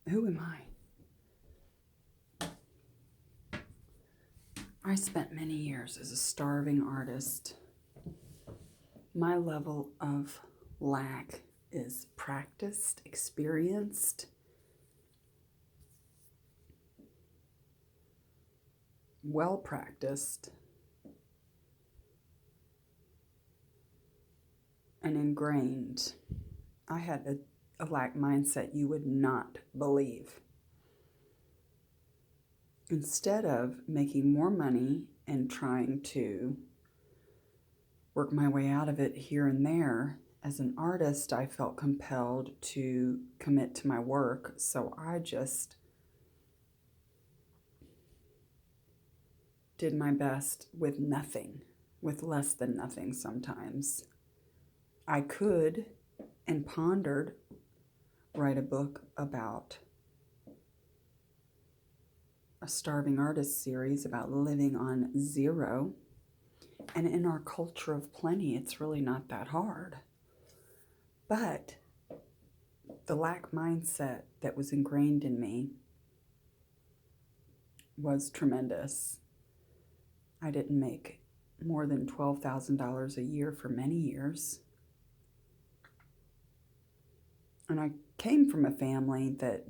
Who am I? I spent many years as a starving artist. My level of lack is practiced, experienced, well practiced, and ingrained. I had a lack mindset you would not believe. Instead of making more money and trying to work my way out of it here and there, as an artist, I felt compelled to commit to my work. So I just did my best with nothing, with less than nothing sometimes. I could and pondered write a book about a starving artist series about living on zero. And in our culture of plenty, it's really not that hard. But the lack mindset that was ingrained in me was tremendous. I didn't make more than $12,000 a year for many years. And I came from a family that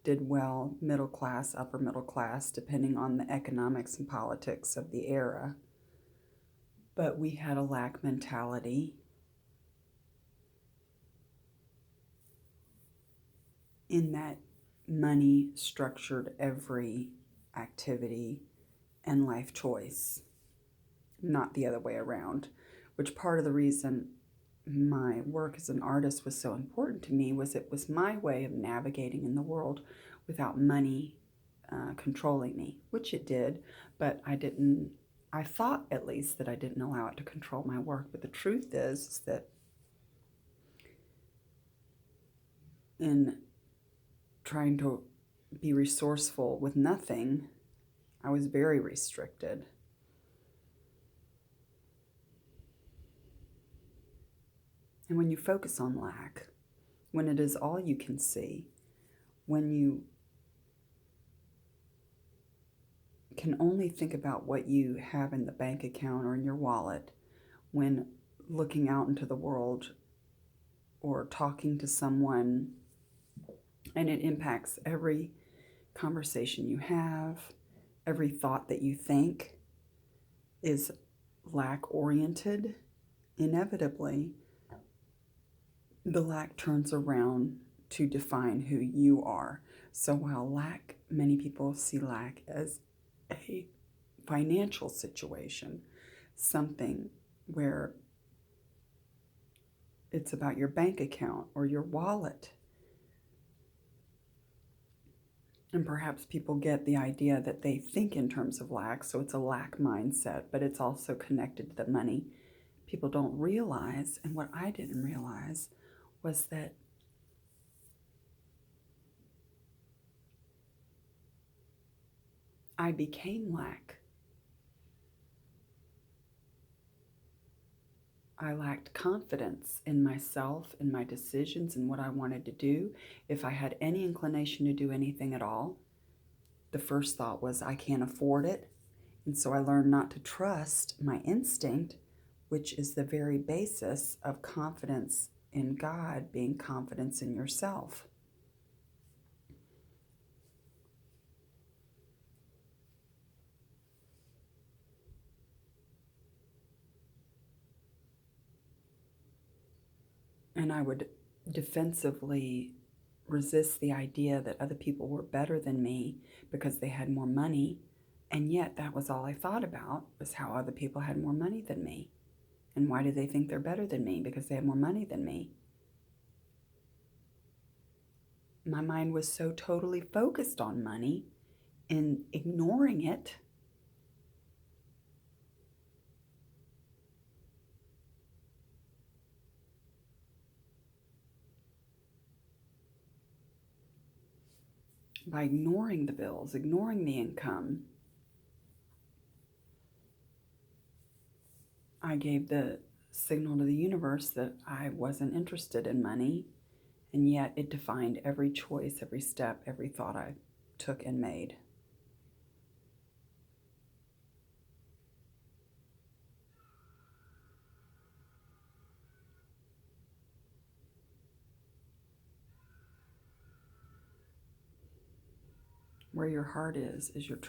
did well, middle class, upper middle class, depending on the economics and politics of the era. But we had a lack mentality. In that money structured every activity and life choice, not the other way around, which part of the reason my work as an artist was so important to me was it was my way of navigating in the world without money controlling me, which it did, but I thought at least that I didn't allow it to control my work. But the truth is that in trying to be resourceful with nothing, I was very restricted. And when you focus on lack, when it is all you can see, when you can only think about what you have in the bank account or in your wallet, when looking out into the world or talking to someone, and it impacts every conversation you have, every thought that you think is lack oriented, inevitably the lack turns around to define who you are. So while many people see lack as a financial situation, something where it's about your bank account or your wallet. And perhaps people get the idea that they think in terms of lack, so it's a lack mindset, but it's also connected to the money. People don't realize, and what I didn't realize was that I became lack. I lacked confidence in myself, in my decisions, and what I wanted to do. If I had any inclination to do anything at all, the first thought was, I can't afford it. And so I learned not to trust my instinct, which is the very basis of confidence in God, being confidence in yourself. And I would defensively resist the idea that other people were better than me because they had more money. And yet that was all I thought about, was how other people had more money than me. And why do they think they're better than me? Because they have more money than me. My mind was so totally focused on money and ignoring it. By ignoring the bills, ignoring the income, I gave the signal to the universe that I wasn't interested in money and yet it defined every choice, every step, every thought I took and made. Where your heart is your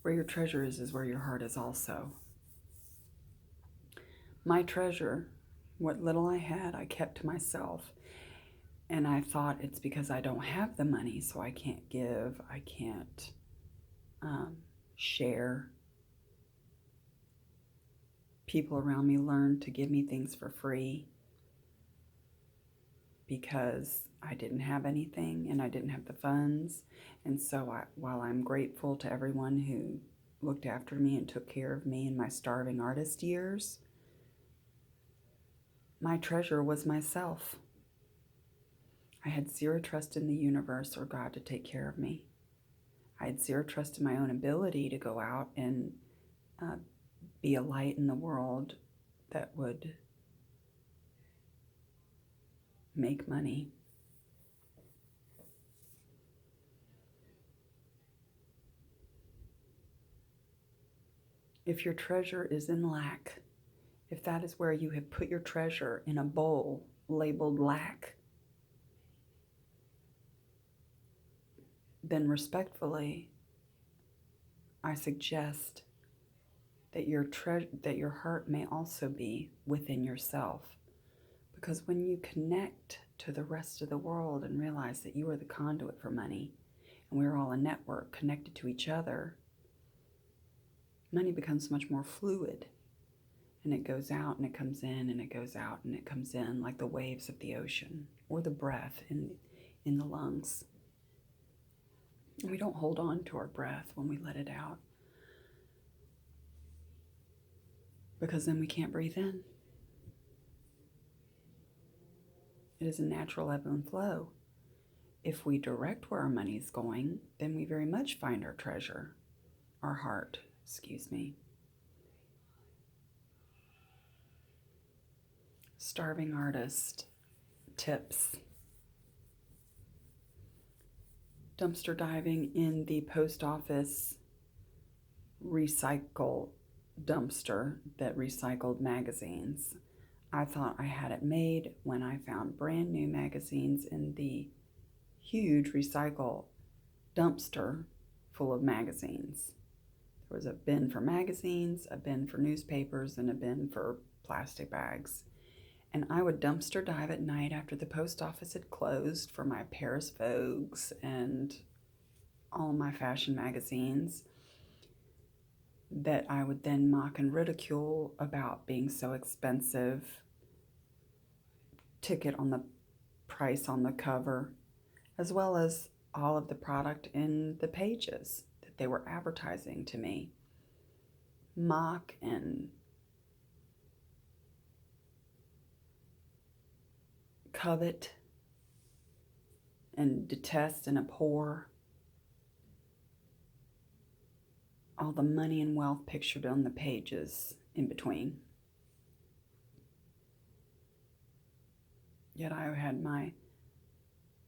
where your treasure is where your heart is also. My treasure, what little I had, I kept to myself. And I thought it's because I don't have the money, so I can't give, I can't share. People around me learned to give me things for free because I didn't have anything and I didn't have the funds. And so while I'm grateful to everyone who looked after me and took care of me in my starving artist years, my treasure was myself. I had zero trust in the universe or God to take care of me. I had zero trust in my own ability to go out and be a light in the world that would make money. If your treasure is in lack, if that is where you have put your treasure in a bowl labeled lack, then respectfully, I suggest that your heart may also be within yourself. Because when you connect to the rest of the world and realize that you are the conduit for money, and we're all a network connected to each other, money becomes much more fluid. And it goes out and it comes in and it goes out and it comes in like the waves of the ocean or the breath in the lungs. And we don't hold on to our breath when we let it out, because then we can't breathe in. It is a natural ebb and flow. If we direct where our money is going, then we very much find our treasure, our heart, Starving artist tips. Dumpster diving in the post office recycle dumpster that recycled magazines. I thought I had it made when I found brand new magazines in the huge recycle dumpster full of magazines. There was a bin for magazines, a bin for newspapers, and a bin for plastic bags. And I would dumpster dive at night after the post office had closed for my Paris Vogues and all my fashion magazines that I would then mock and ridicule about being so expensive, ticket on the price on the cover, as well as all of the product in the pages that they were advertising to me. Mock and covet and detest and abhor all the money and wealth pictured on the pages in between. Yet I had my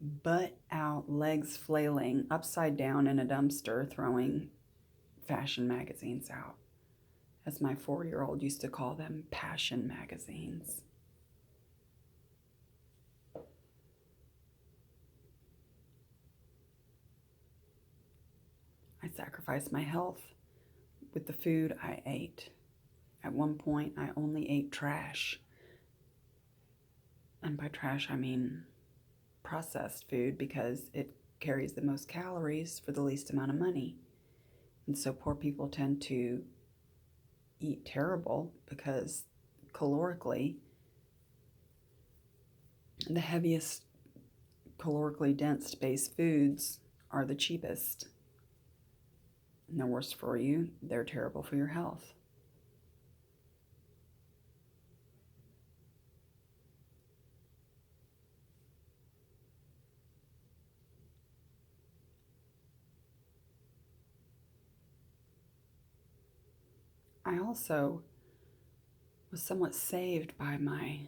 butt out, legs flailing, upside down in a dumpster, throwing fashion magazines out. As my 4-year-old used to call them, passion magazines. I sacrificed my health with the food I ate. At one point, I only ate trash. And by trash, I mean processed food, because it carries the most calories for the least amount of money. And so poor people tend to eat terrible because calorically, the heaviest calorically dense base foods are the cheapest. And they're worse for you. They're terrible for your health. I also was somewhat saved by my